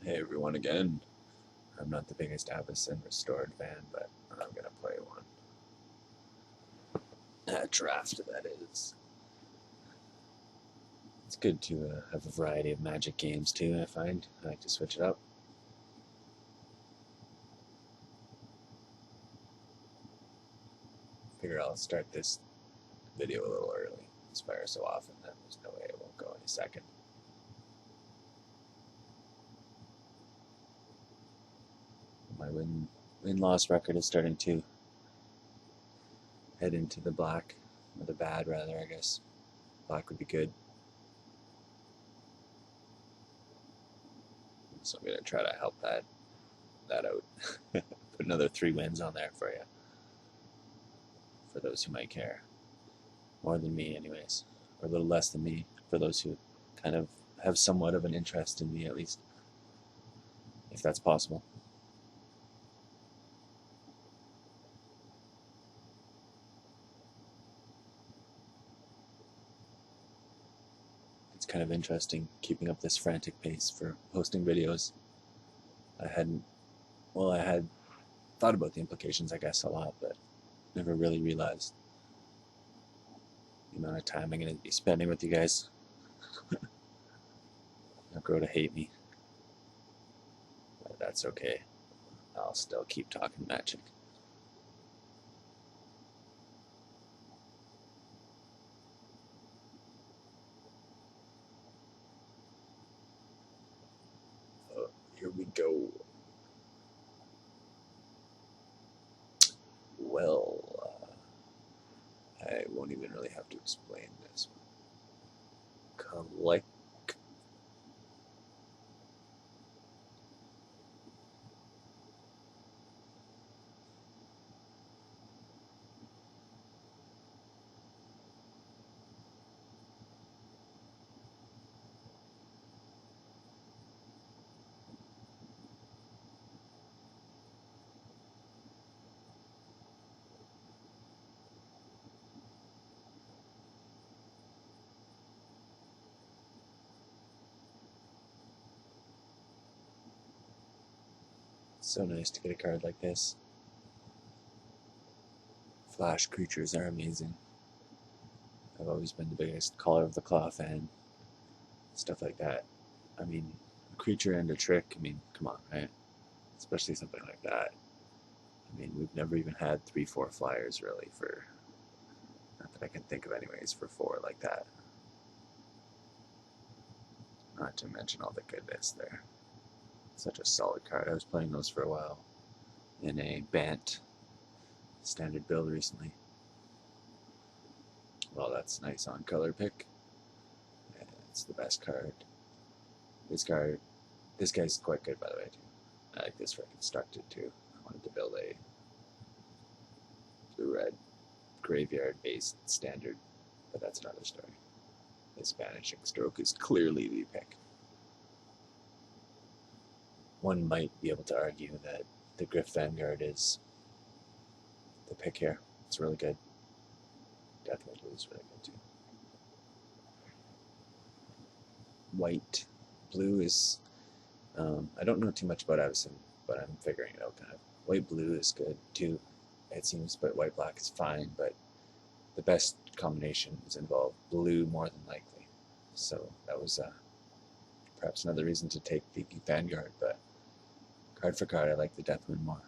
Hey everyone again. I'm not the biggest avacyn restored fan, but I'm gonna play one. A draft, that is. It's good to have a variety of Magic games too, I find. I like to switch it up. Figure I'll start this video a little early. It's fire so often that there's no way it won't go any second. My win-loss record is starting to head into the black, or the bad rather, I guess. Black would be good. So I'm gonna try to help that out. Put another 3 wins on there for you. For those who might care. More than me, anyways. Or a little less than me, for those who kind of have somewhat of an interest in me, at least. If that's possible. It's kind of interesting keeping up this frantic pace for posting videos. I had thought about the implications, I guess, a lot, but never really realized the amount of time I'm going to be spending with you guys. You'll grow to hate me. But that's okay. I'll still keep talking Magic. Here we go. Well, I won't even really have to explain this. Collect. So nice to get a card like this. Flash creatures are amazing. I've always been the biggest Caller of the Claw fan. Stuff like that. I mean, a creature and a trick, I mean, come on, right? Especially something like that. I mean, we've never even had 3/4 flyers, really, for, not that I can think of anyways, for 4 like that. Not to mention all the goodness there. Such a solid card. I was playing those for a while in a Bant standard build recently. Well, that's nice on color pick. Yeah, it's the best card. This guy's quite good, by the way, too. I like this for constructed, too. I wanted to build a blue-red graveyard-based standard, but that's another story. This Vanishing Stroke is clearly the pick. One might be able to argue that the Gryff Vanguard is the pick here. It's really good. Deathwing Blue is really good, too. White. Blue is... I don't know too much about avacyn, but I'm figuring it out kind of. White-blue is good, too, it seems, but white-black is fine, but the best combinations involve blue more than likely. So that was perhaps another reason to take the Vanguard, but card for card, I like the Deathwind more.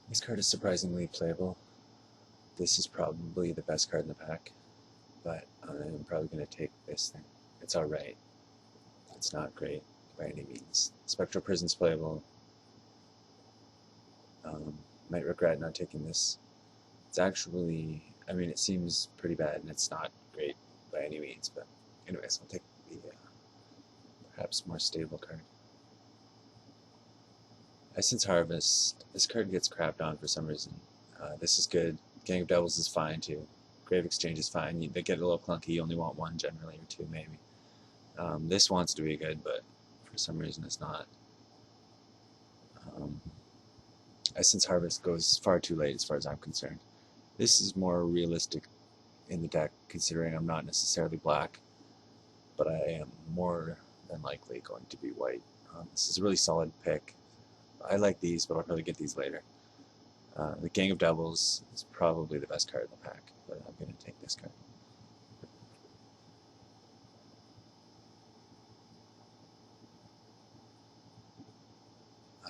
This card is surprisingly playable. This is probably the best card in the pack, but I'm probably going to take this thing. It's alright. It's not great by any means. Spectral Prison's playable. Might regret not taking this. It's actually, I mean, it seems pretty bad, and it's not great by any means, but anyways, I'll take the perhaps more stable card. Essence Harvest. This card gets crapped on for some reason. This is good. Gang of Devils is fine too. Grave Exchange is fine. They get a little clunky. You only want 1 generally, or 2 maybe. This wants to be good, but for some reason it's not. Essence Harvest goes far too late as far as I'm concerned. This is more realistic in the deck, considering I'm not necessarily black, but I am more than likely going to be white. This is a really solid pick. I like these, but I'll probably get these later. The Gang of Devils is probably the best card in the pack, but I'm going to take this card.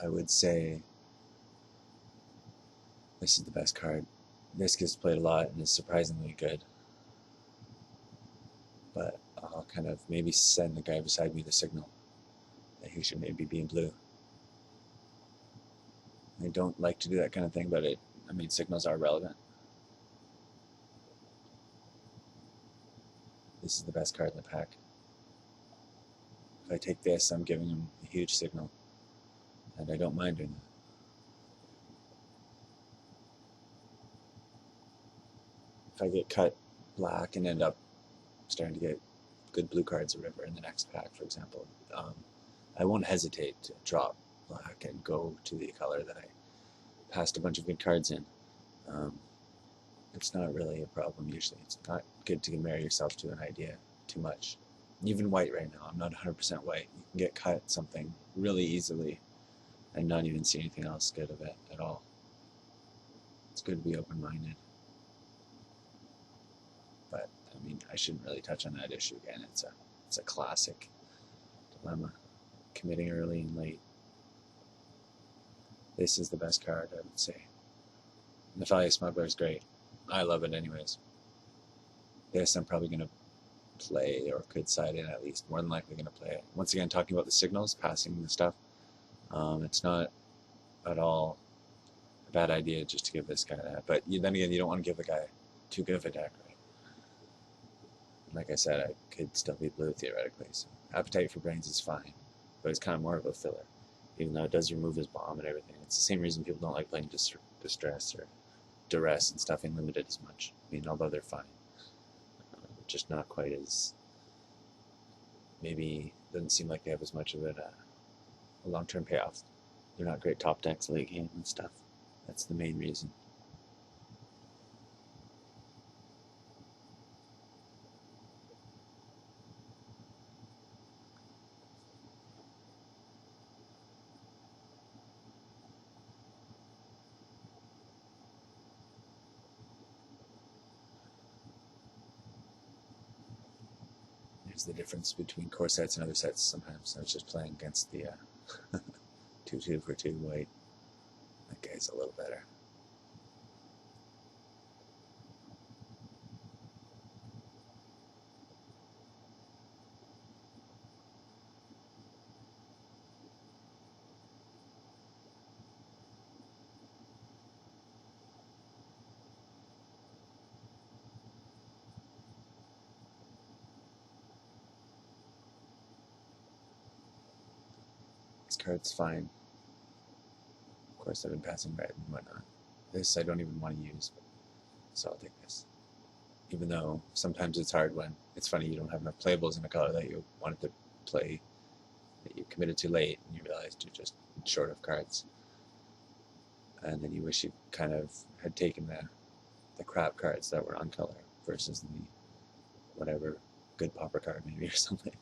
I would say this is the best card. This gets played a lot and is surprisingly good. But I'll kind of maybe send the guy beside me the signal that he should maybe be in blue. I don't like to do that kind of thing, but signals are relevant. This is the best card in the pack. If I take this, I'm giving him a huge signal, and I don't mind doing that. If I get cut black and end up starting to get good blue cards or whatever in the next pack, for example, I won't hesitate to drop black and go to the color that I passed a bunch of good cards in. It's not really a problem usually. It's not good to marry yourself to an idea too much. Even white right now, I'm not 100% white. You can get cut something really easily and not even see anything else good of it at all. It's good to be open-minded. But, I shouldn't really touch on that issue again. It's a classic dilemma. Committing early and late. This is the best card, I would say. Nephalia Smuggler is great. I love it anyways. This I'm probably going to play, or could side in at least. More than likely going to play it. Once again, talking about the signals, passing the stuff. It's not at all a bad idea just to give this guy that. But then again, you don't want to give the guy too good of a deck, right? Like I said, I could still be blue theoretically. So Appetite for Brains is fine, but it's kind of more of a filler, even though it does remove his bomb and everything. It's the same reason people don't like playing Distress or Duress and stuff in Limited as much. Although they're fine, just not quite as, maybe doesn't seem like they have as much of a long-term payoff. They're not great top decks late game and stuff. That's the main reason. There's the difference between core sets and other sets sometimes. I was just playing against the 2-2 for 2 white. That guy's a little better. This card's fine. Of course, I've been passing red and whatnot. This I don't even want to use, so I'll take this. Even though sometimes it's hard when it's funny you don't have enough playables in a color that you wanted to play, that you committed too late, and you realized you're just short of cards. And then you wish you kind of had taken the crap cards that were on color versus the whatever good popper card maybe or something.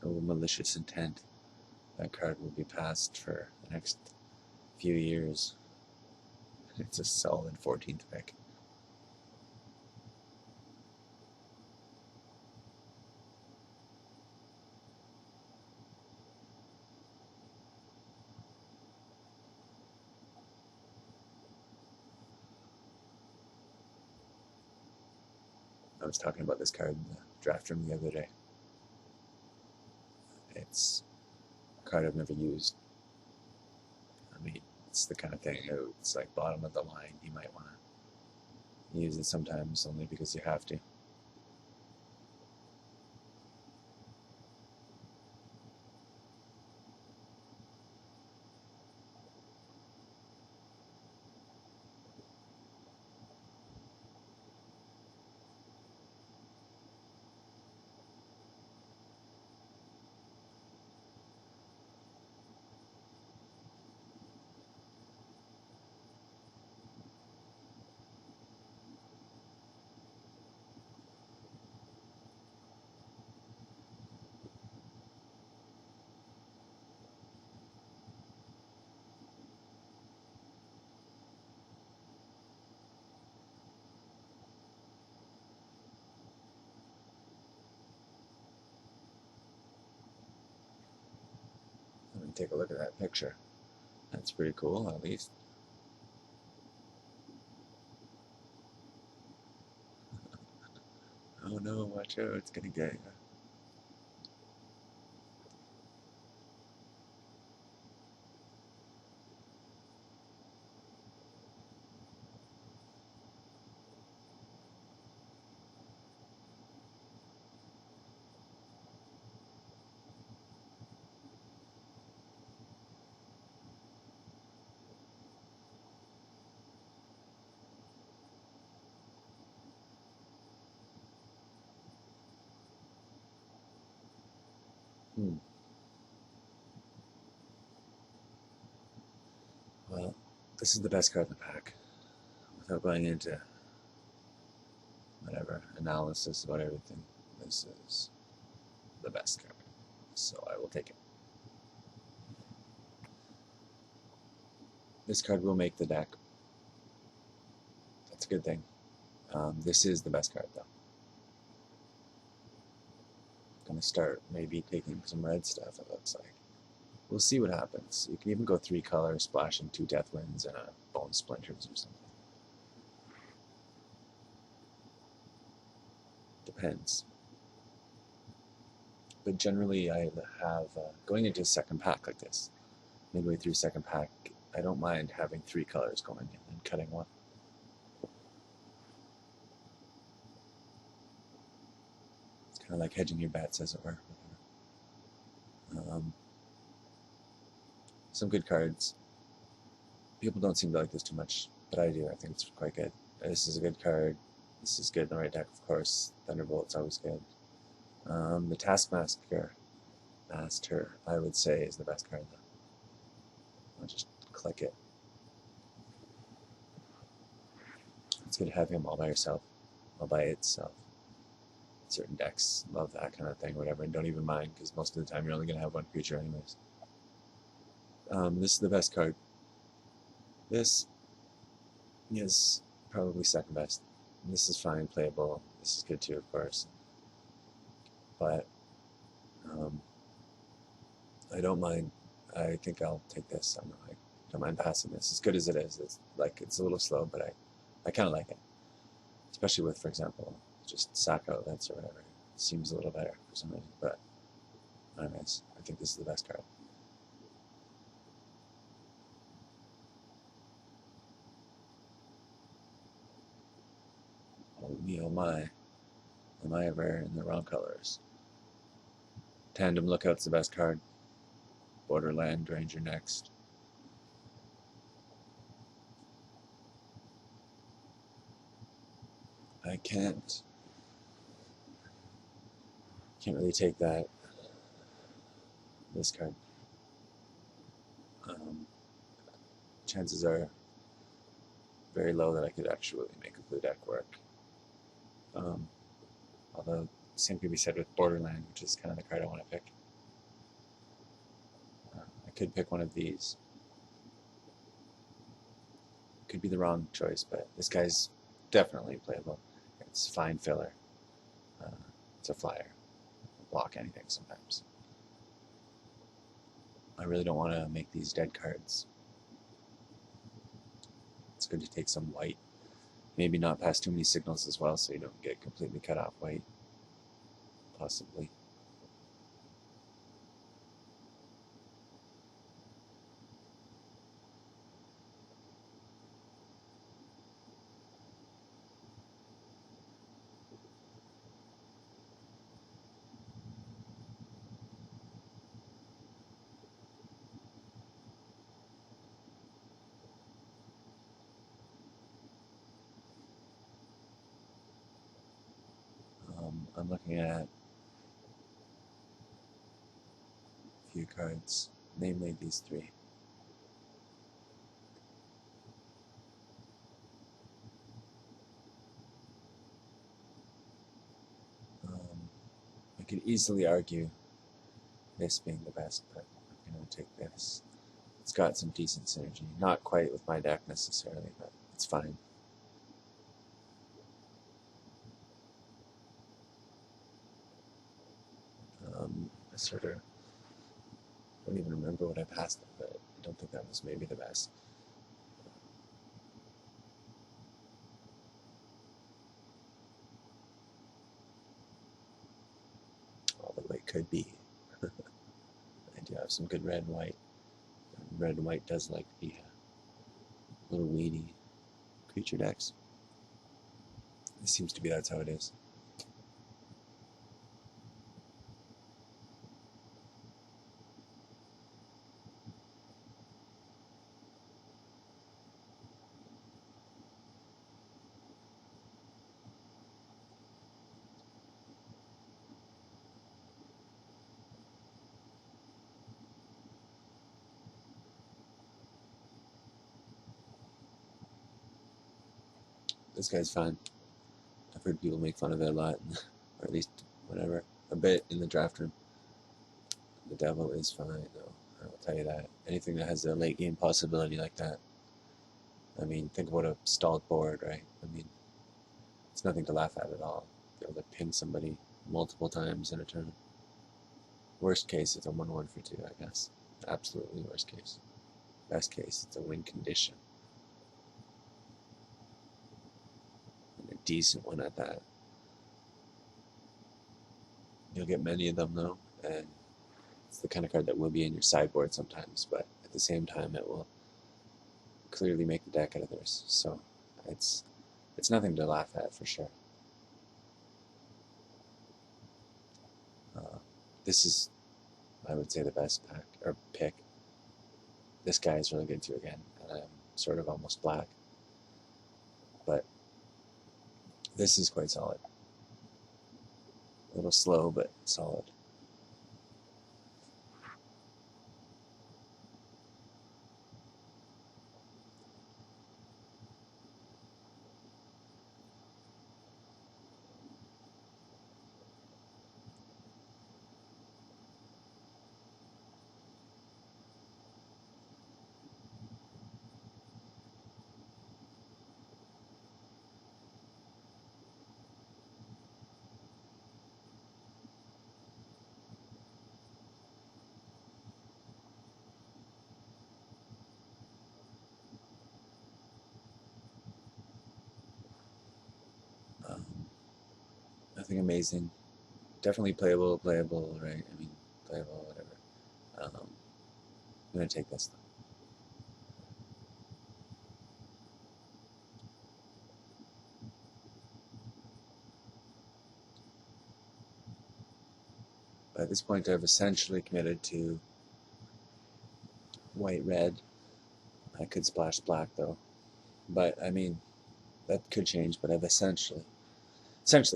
Oh, Malicious Intent. That card will be passed for the next few years. It's a solid 14th pick. I was talking about this card in the draft room the other day. It's a card I've never used. It's the kind of thing, it's like bottom of the line. You might want to use it sometimes only because you have to. take a look at that picture. That's pretty cool, at least. Oh no, watch out, it's gonna get you. Well, this is the best card in the pack. Without going into whatever analysis about everything, this is the best card. So I will take it. This card will make the deck. That's a good thing. This is the best card, though. I'm going to start maybe taking some red stuff, it looks like. We'll see what happens. You can even go 3 colors, splashing 2 Death Winds and a Bone Splinters or something. Depends. But generally, I have, going into a second pack like this, midway through second pack, I don't mind having 3 colors going in and cutting 1. It's kind of like hedging your bets, as it were. Some good cards. People don't seem to like this too much, but I do. I think it's quite good. This is a good card. This is good in the right deck, of course. Thunderbolt's always good. The Taskmaster, I would say, is the best card, though. I'll just click it. It's good to have him all by yourself, all by itself. Certain decks love that kind of thing, whatever, and don't even mind, because most of the time you're only going to have 1 creature anyways. This is the best card. This is probably second best. This is fine, playable. This is good too, of course. But I don't mind. I think I'll take this. I don't mind passing this. As good as it is, it's a little slow, but I kind of like it. Especially with, for example, just sack outlets or whatever. It seems a little better for some reason. But anyways, I think this is the best card. Oh me, oh my. Am I ever in the wrong colors? Tandem Lookout's the best card. Borderland Ranger next. I can't really take that. This card. Chances are very low that I could actually make a blue deck work. Although, same could be said with Borderland, which is kind of the card I want to pick. I could pick one of these. Could be the wrong choice, but this guy's definitely playable. It's fine filler. It's a flyer. Block anything sometimes. I really don't want to make these dead cards. It's good to take some white. Maybe not pass too many signals as well, so you don't get completely cut off white. Possibly. I'm looking at a few cards, namely these 3. I could easily argue this being the best, but I'm going to take this. It's got some decent synergy. Not quite with my deck necessarily, but it's fine. Sort of don't even remember what I passed them, but I don't think that was maybe the best. Although it could be. I do have some good red and white. Red and white does like the little weedy creature decks. It seems to be that's how it is. This guy's fine. I've heard people make fun of it a lot, or at least whatever, a bit in the draft room. The devil is fine, though. I will tell you that. Anything that has a late game possibility like that. I mean, think about a stalled board, right? I mean, it's nothing to laugh at all. Be able to ping somebody multiple times in a turn. Worst case, it's a 1-1 for 2, I guess. Absolutely worst case. Best case, it's a win condition. And a decent one at that. You'll get many of them, though, and it's the kind of card that will be in your sideboard sometimes, but at the same time, it will clearly make the deck out of theirs. So it's nothing to laugh at for sure. This is, I would say, the best pack or pick. This guy is really good too again, and I'm sort of almost black, but this is quite solid. A little slow, but solid. Nothing amazing. Definitely playable, right? I mean, playable, whatever. I'm going to take this, though. At this point, I've essentially committed to white-red. I could splash black, though. But, I mean, that could change, but I've essentially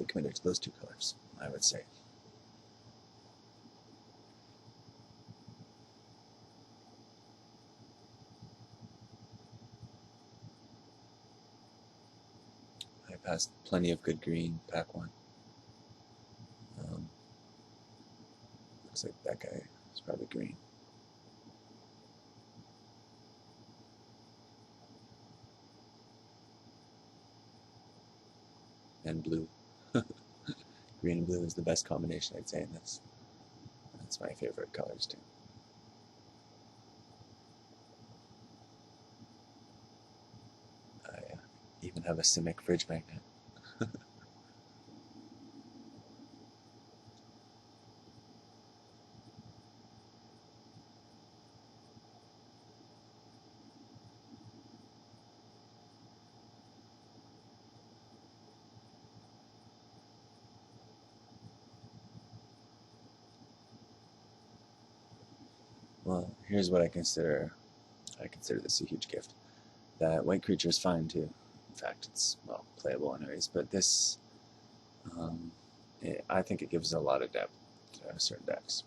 committed to those two colors, I would say. I passed plenty of good green, pack 1. Looks like that guy is probably green. And blue. Green and blue is the best combination, I'd say, in this. That's my favorite colors, too. I even have a Simic fridge magnet. Well, here's what I consider. I consider this a huge gift. That white creature is fine, too. In fact, it's, well, playable anyways, but this, I think it gives a lot of depth to certain decks.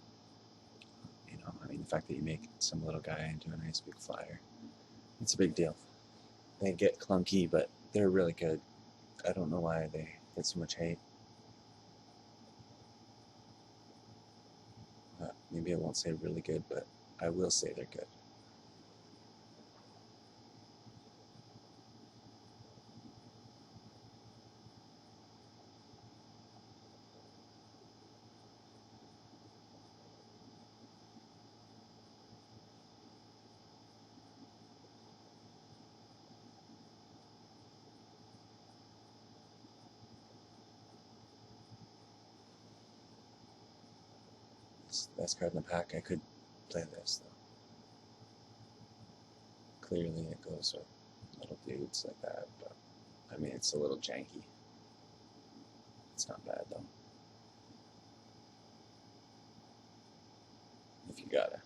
You know, I mean, the fact that you make some little guy into a nice big flyer, it's a big deal. They get clunky, but they're really good. I don't know why they get so much hate. Maybe I won't say really good, but I will say they're good. It's the best card in the pack. I could play this though. Clearly it goes with little dudes like that, but I mean it's a little janky. It's not bad though. If you gotta.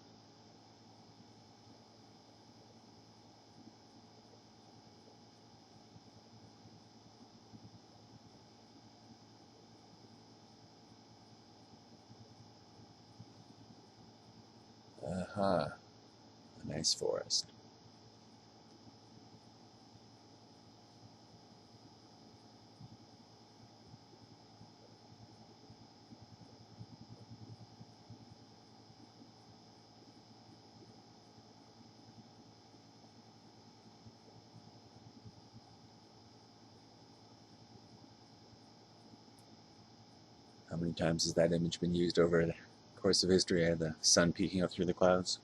Aha. A nice forest. How many times has that image been used over the course of history? I had the sun peeking up through the clouds.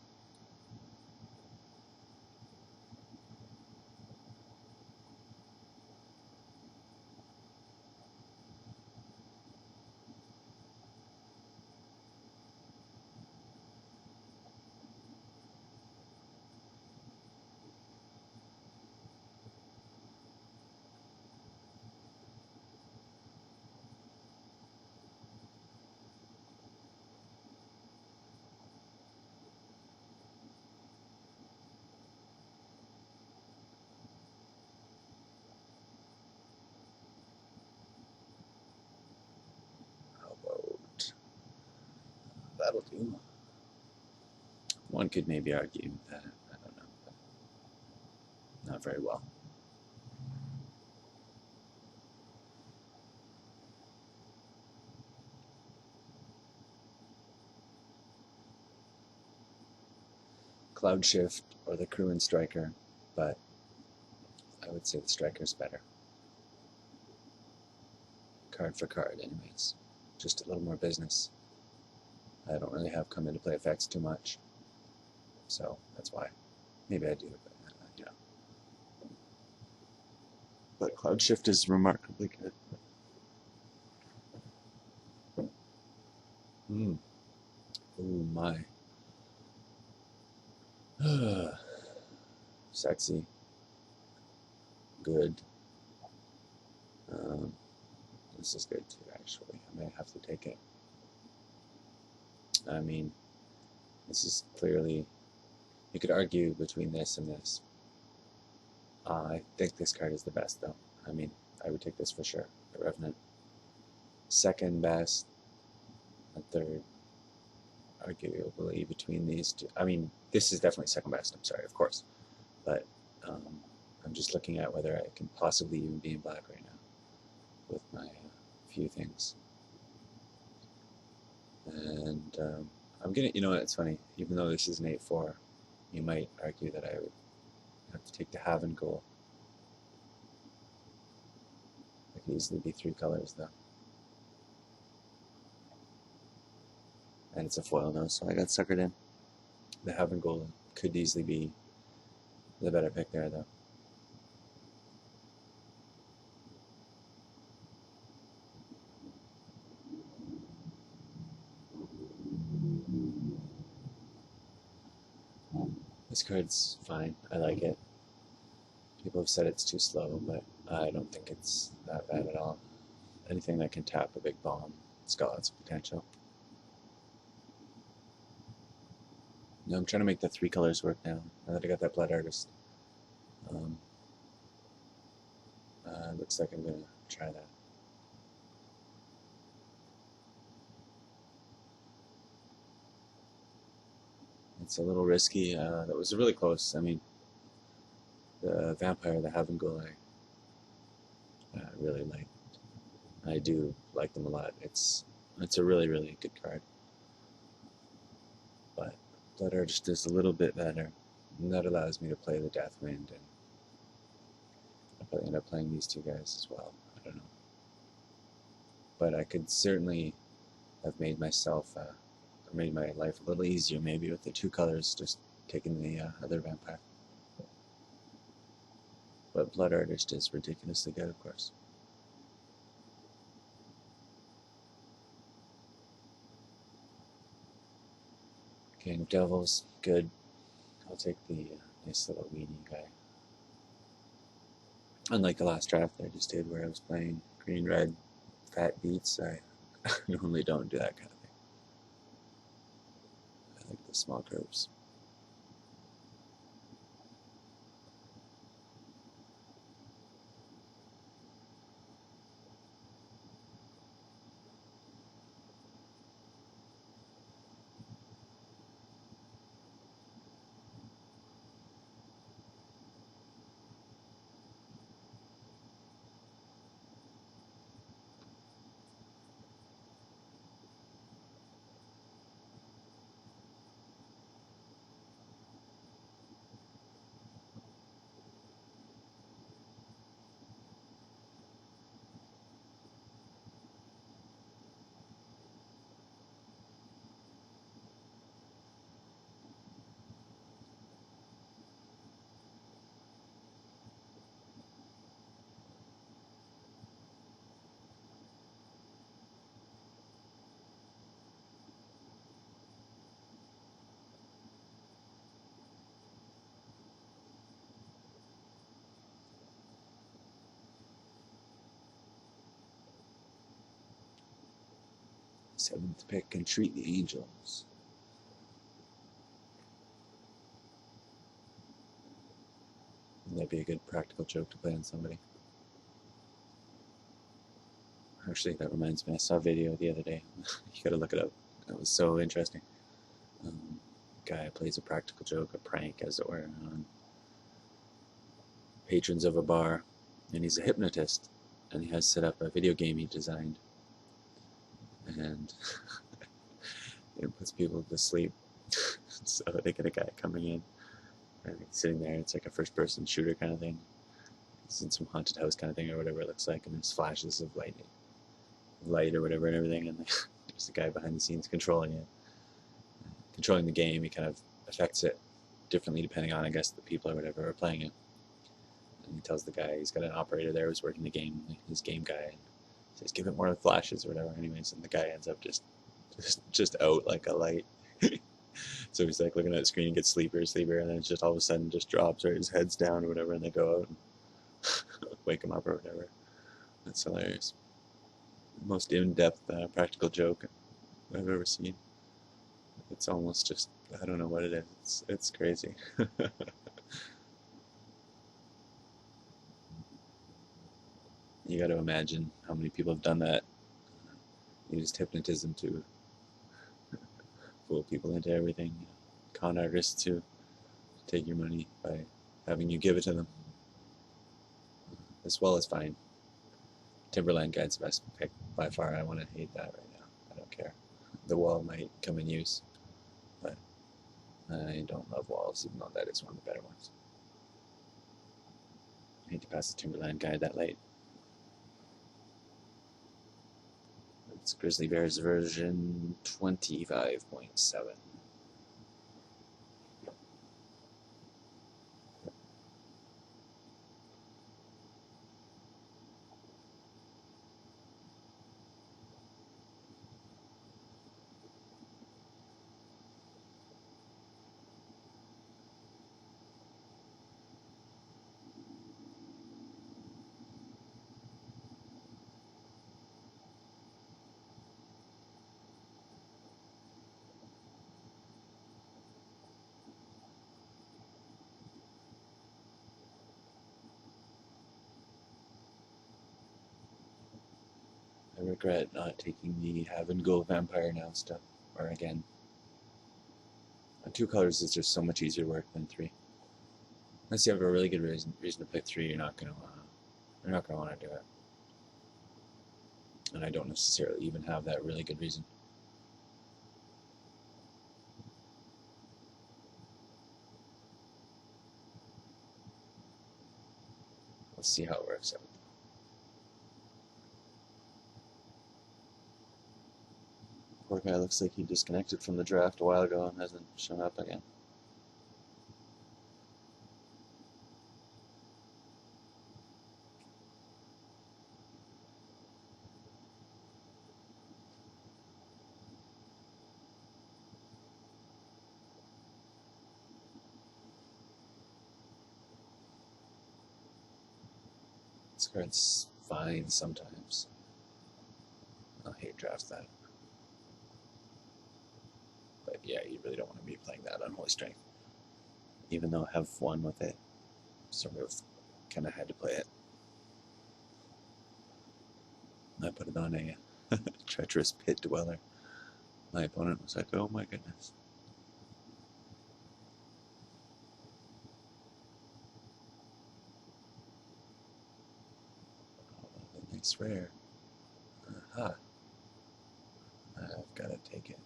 How about that'll do? One could maybe argue that, I don't know, but not very well. Cloud Shift or the Crew and Striker, but I would say the Striker's better. Card for card, anyways. Just a little more business. I don't really have come into play effects too much, so that's why. Maybe I do, but you know. But Cloud Shift is remarkably good. Oh my. Sexy. Good. This is good too, actually. I might have to take it. I mean, this is clearly, you could argue between this and this. I think this card is the best, though. I mean, I would take this for sure. The Revenant. Second best. And third, arguably between these two. I mean, this is definitely second best, I'm sorry, of course. But I'm just looking at whether I can possibly even be in black right now with my few things. And I'm gonna, you know what, it's funny, even though this is an 8-4, you might argue that I would have to take the Haven goal. It could easily be 3 colors though. And it's a foil now, so I got suckered in. The Haven goal could easily be the better pick there though. This card's fine. I like it. People have said it's too slow, but I don't think it's that bad at all. Anything that can tap a big bomb, it's got lots of potential. No, I'm trying to make the 3 colors work now that I got that Blood Artist. Looks like I'm going to try that. It's a little risky. That was really close. I mean, the Vampire, the Haven Ghoul, I really liked. I do like them a lot. It's a really, really good card. But Blood Artist is a little bit better. And that allows me to play the Deathwind, and I'll probably end up playing these 2 guys as well. I don't know. But I could certainly have made myself, or made my life a little easier maybe with the 2 colors, just taking the other Vampire. But Blood Artist is ridiculously good, of course. King of Devils, good. I'll take the nice little weenie guy. Unlike the last draft that I just did where I was playing green, red, fat beats, I normally don't do that kind of thing. I like the small curves. Seventh pick, Entreat the Angels. That'd be a good practical joke to play on somebody. Actually, that reminds me, I saw a video the other day. You gotta look it up. It was so interesting. Guy plays a practical joke, a prank, as it were, on patrons of a bar, and he's a hypnotist, and he has set up a video game he designed, and it puts people to sleep. So they get a guy coming in, and he's sitting there. It's like a first-person shooter kind of thing. It's in some haunted house kind of thing, or whatever it looks like, and there's flashes of light or whatever and everything, and there's a guy behind the scenes controlling it, controlling the game. He kind of affects it differently depending on, I guess, the people or whatever are playing it. And he tells the guy, he's got an operator there who's working the game, his game guy, and says, give it more flashes or whatever. Anyways, and the guy ends up just out like a light. So he's like looking at the screen, gets sleepier, and then it's just all of a sudden just drops, or his head's down or whatever, and they go out and wake him up or whatever. That's hilarious. Most in-depth practical joke I've ever seen. It's almost just, I don't know what it is. It's crazy. You got to imagine how many people have done that. Used hypnotism to fool people into everything. Con artists to take your money by having you give it to them. As well as fine. Timberland Guide's the best pick by far. I want to hate that right now. I don't care. The wall might come in use, but I don't love walls, even though that is one of the better ones. I hate to pass the Timberland Guide that late. It's Grizzly Bears version 25.7. I regret not taking the Have and Go Vampire now stuff, or again. 2 colors is just so much easier work than 3. Unless you have a really good reason to pick 3, you're not gonna want to do it. And I don't necessarily even have that really good reason. Let's see how it works out. Poor guy looks like he disconnected from the draft a while ago and hasn't shown up again. This card's fine sometimes. I'll hate draft that. But yeah, you really don't want to be playing that on Holy Strength. Even though I have one with it, sort of kind of had to play it. I put it on a treacherous pit dweller. My opponent was like, oh my goodness. Oh, the nice rare. Aha. I've got to take it.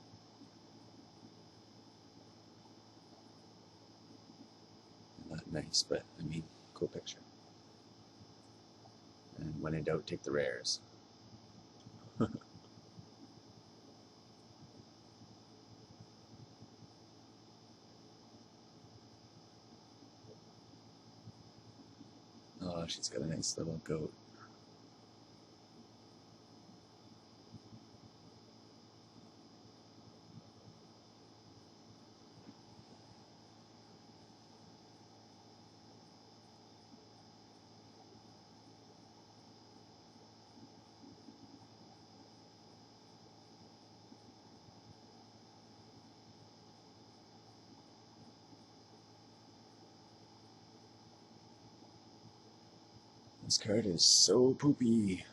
Not nice, but I mean, cool picture. And when in doubt, take the rares. Oh, she's got a nice little goat. This card is so poopy.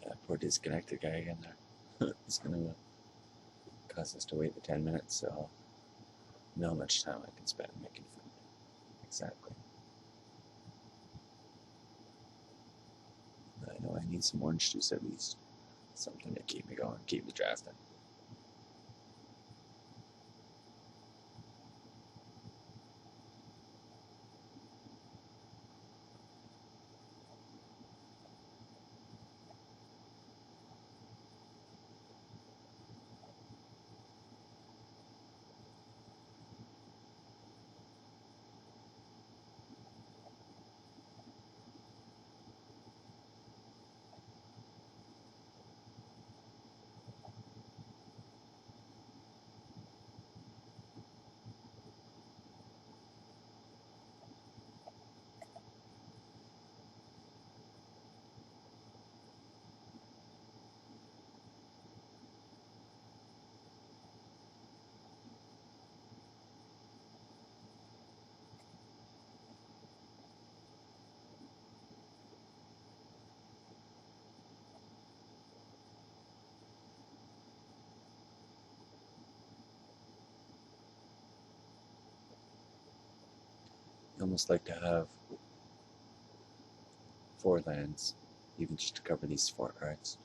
Yeah, poor disconnected guy again there. He's going to cause us to wait the 10 minutes, so know how much time I can spend making food. Exactly. I know I need some orange juice at least. Something to keep me going, keep me drafting. I almost like to have 4 lands, even just to cover these 4 cards.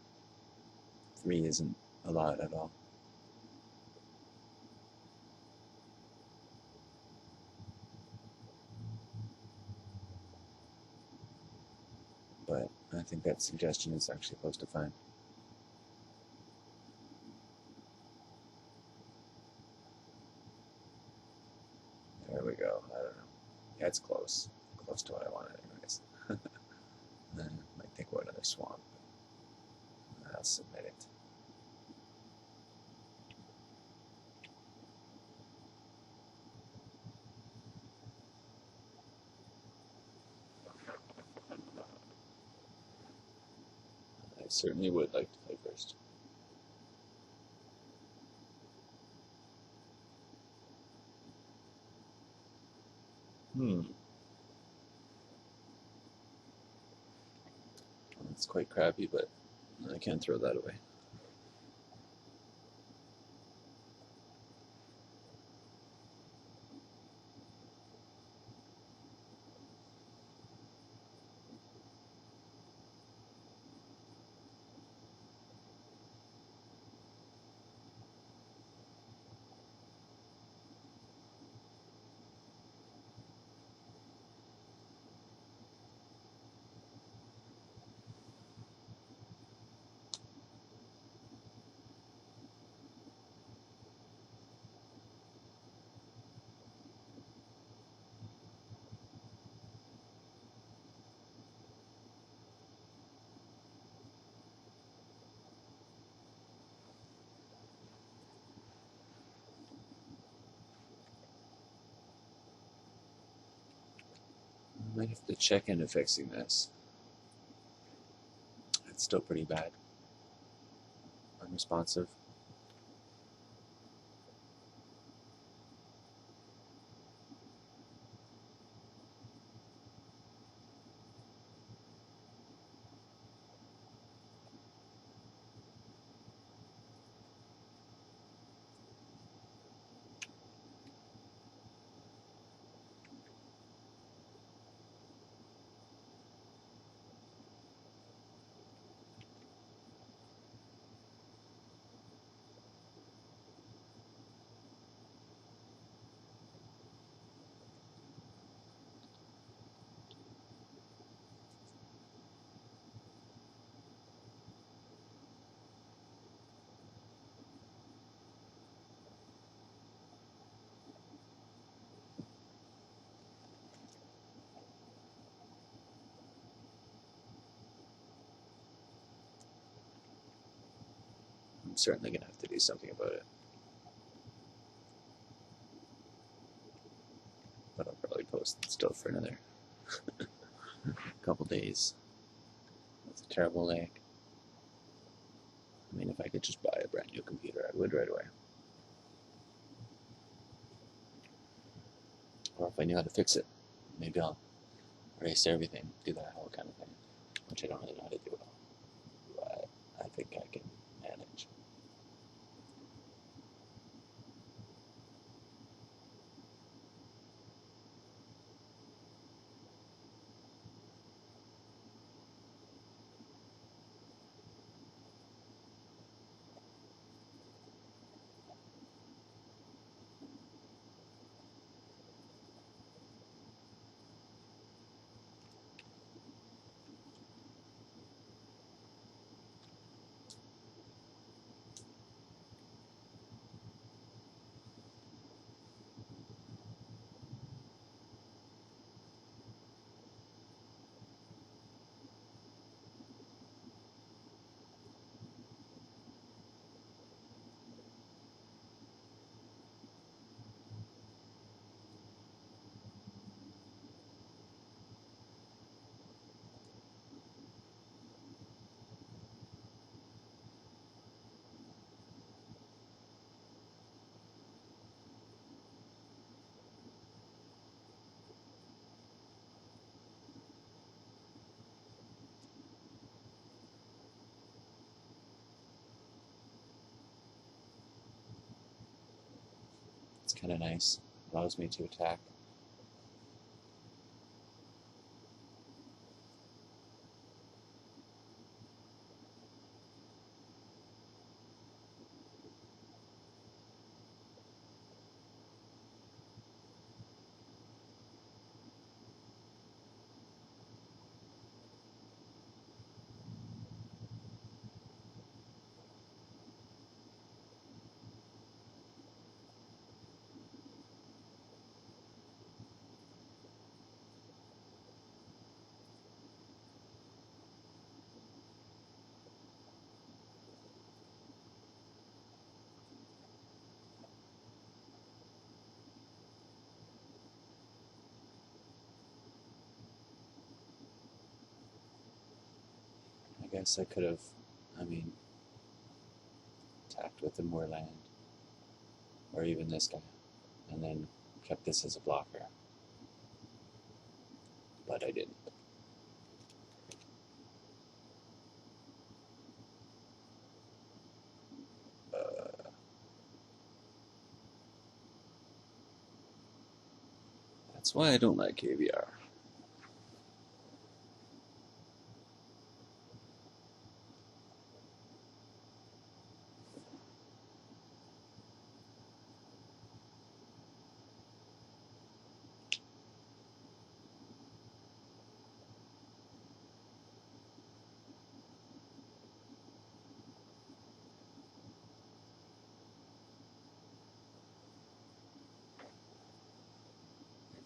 3 isn't a lot at all. But I think that suggestion is actually close to fine. There we go. I don't know. Yeah, it's close. Close to what I wanted anyways. I might think about another swamp. I'll submit it. I certainly would like to play first. It's quite crappy, but I can't throw that away. might have to check into fixing this. It's still pretty bad. Unresponsive. I'm certainly going to have to do something about it. But I'll probably post it still for another couple days. It's a terrible lag. I mean, if I could just buy a brand new computer, I would right away. Or if I knew how to fix it, maybe I'll erase everything, do that whole kind of thing, which I don't really know how to do well. But I think I can manage. It's kind of nice. Allows me to attack. I guess I could have, attacked with the more land, or even this guy, and then kept this as a blocker. But I didn't. That's why I don't like AVR.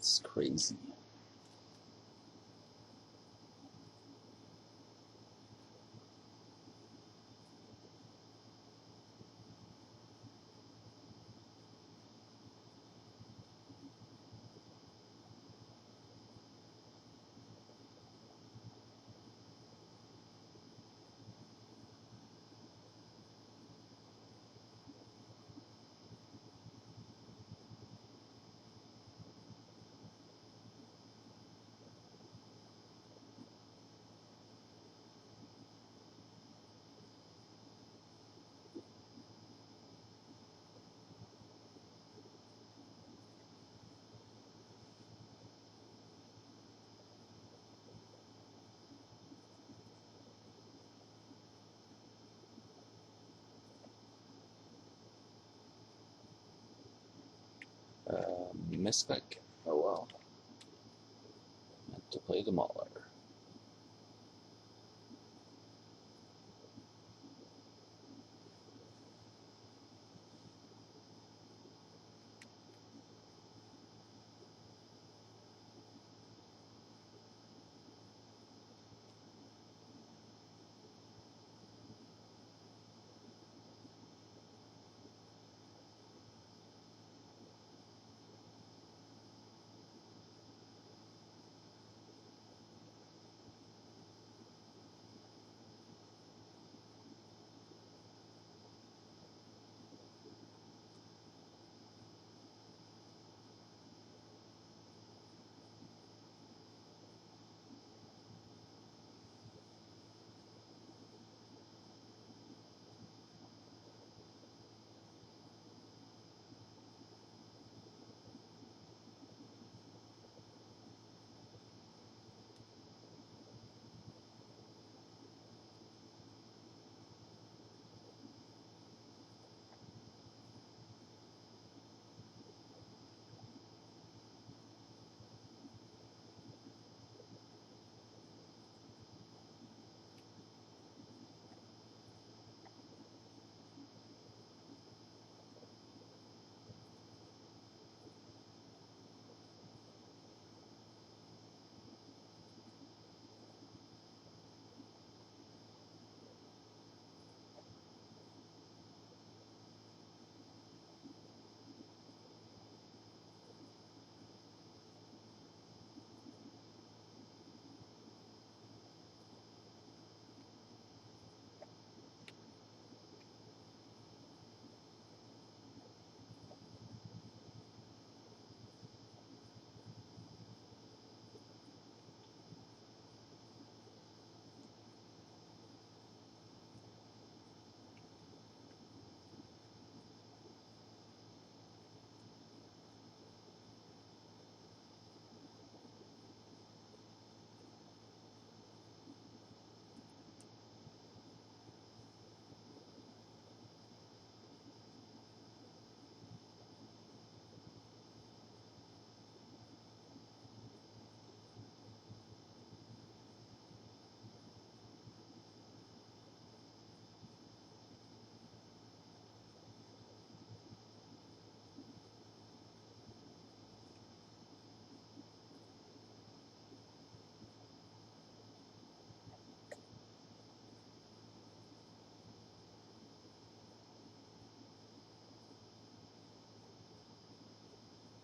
It's crazy. misclick. Oh well. Meant to play the Mauler.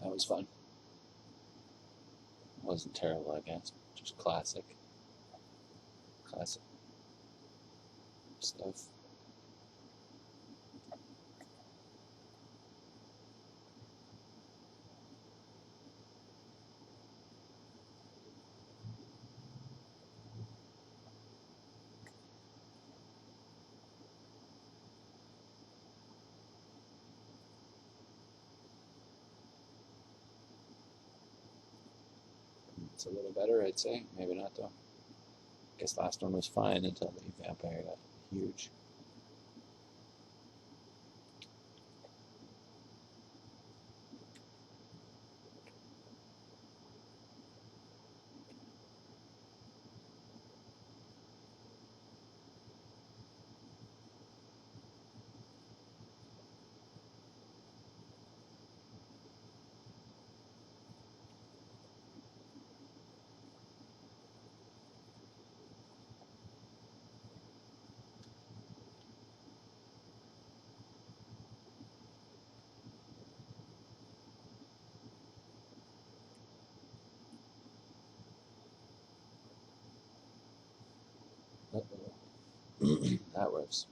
That was fun. It wasn't terrible, I guess. Just classic stuff. It's a little better, I'd say. Maybe not, though. I guess last one was fine until the vampire got huge. That works.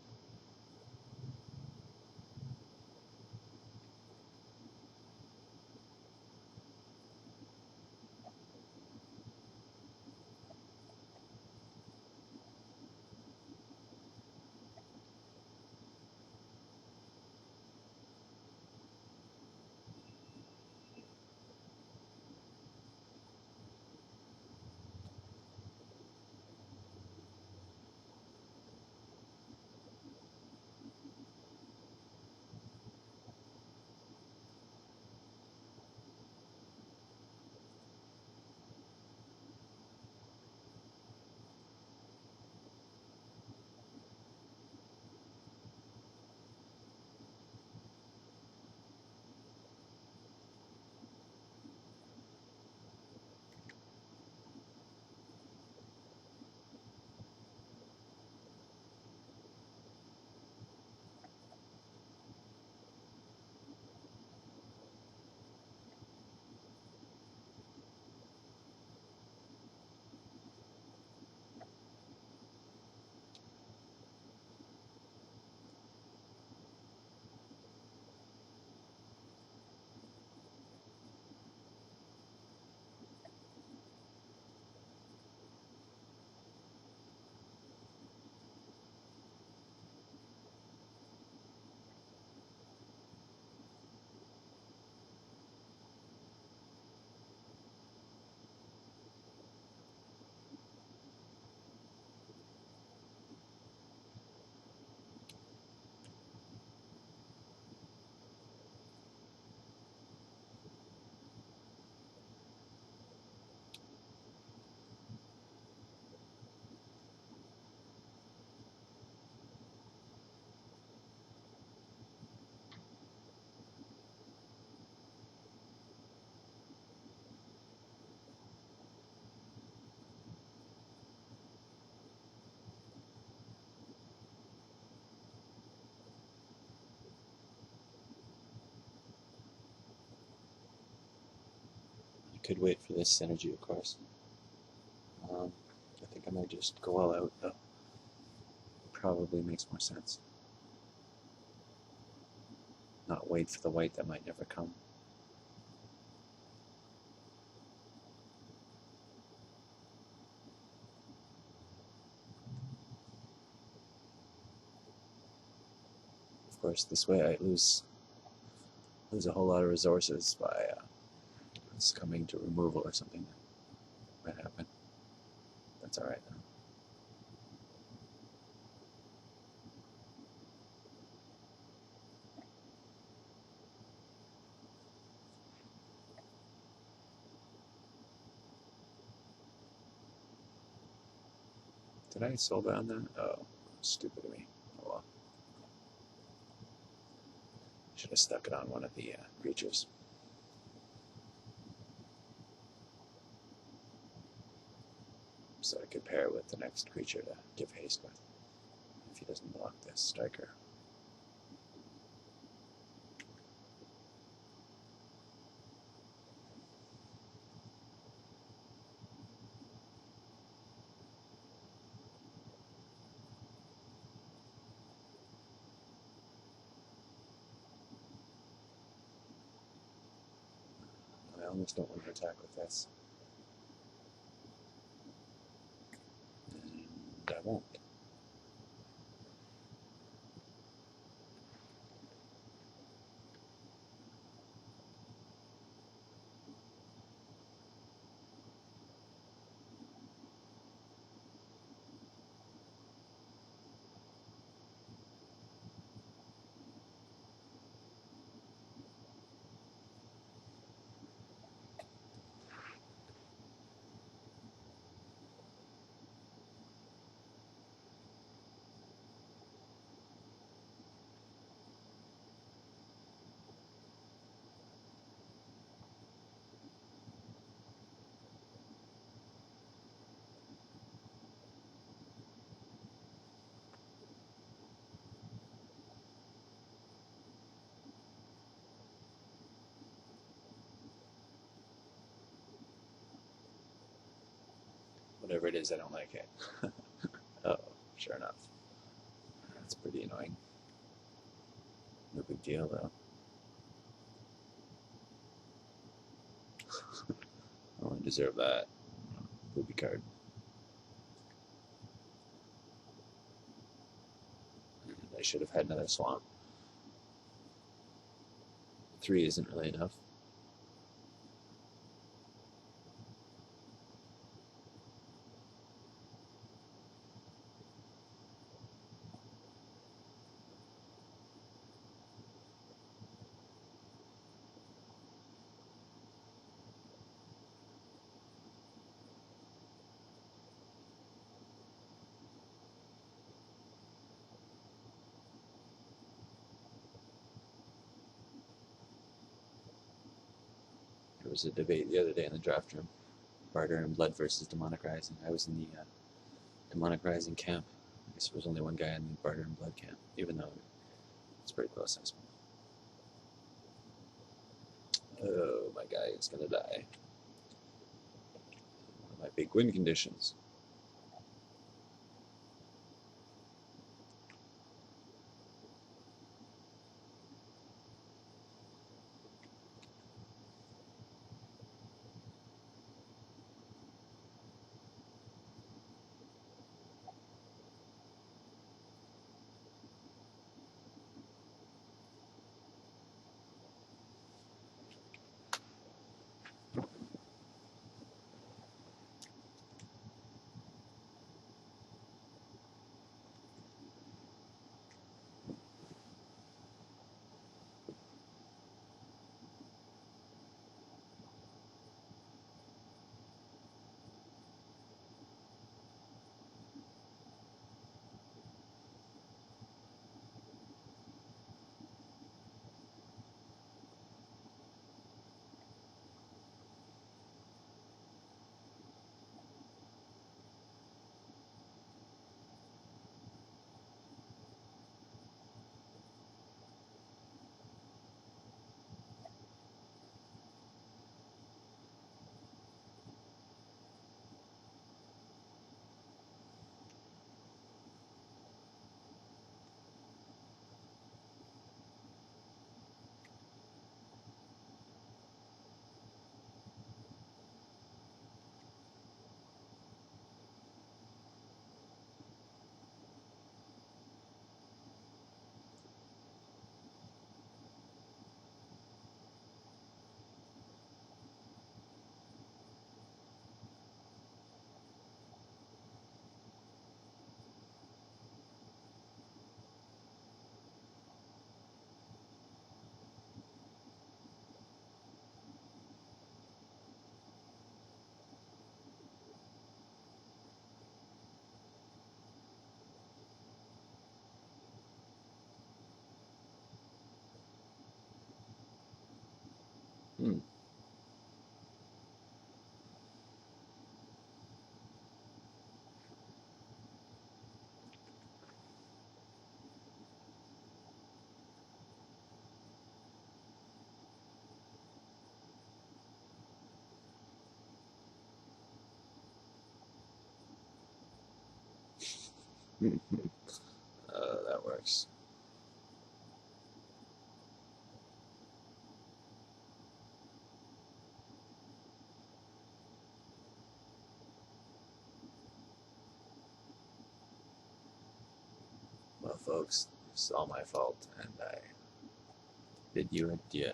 Could wait for this synergy, of course. I think I might just go all out, though. Probably makes more sense. Not wait for the white that might never come. Of course, this way I lose a whole lot of resources by this coming to removal or something that might happen. That's alright though. Did I soul bound that? Oh, stupid of me. Oh well. Should have stuck it on one of the creatures. So I could pair it with the next creature to give haste with, if he doesn't block this striker. I almost don't want to attack with this. And I won't. Whatever it is, I don't like it. Oh, sure enough. That's pretty annoying. No big deal, though. I only deserve that. Booby card. I should have had another swamp. 3 isn't really enough. There was a debate the other day in the draft room. Barter and Blood versus Demonic Rising. I was in the Demonic Rising camp. I guess there was only one guy in the Barter and Blood camp, even though it's pretty close, I suppose. Oh, my guy is gonna die. One of my big win conditions. That works. Well, folks, this is all my fault, and I bid you adieu.